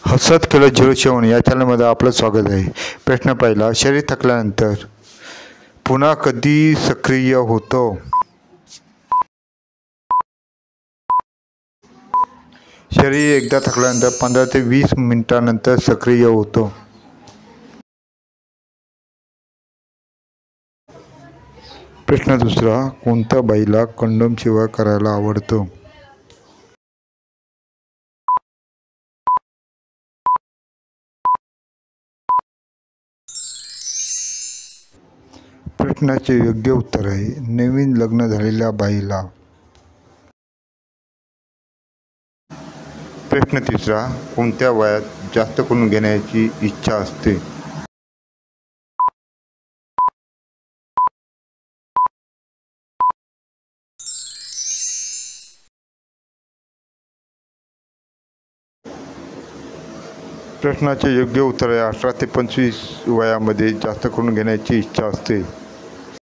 हसत खेळत 07 या चॅनलमध्ये आपलं स्वागत आहे. प्रश्न पहिला, शरीर थकल्यानंतर पुन्हा कधी सक्रिय होतं? शरीर एकदा थकल्यानंतर 15 ते 20 मिनिटांनंतर सक्रिय होतं. प्रश्न दुसरा, कोणत्या बाईला कंडोम शिवाय करायला आवडतं? प्रश्नाचे योग्य उत्तर आहे नवीन लग्न झालेल्या बाईला. प्रश्न तिसरा, कोणत्या वयात जास्त करून घेण्याची इच्छा असते? प्रश्नाचे योग्य उत्तर आहे 18 ते 25 वयामध्ये जास्त करून घेण्याची इच्छा असते.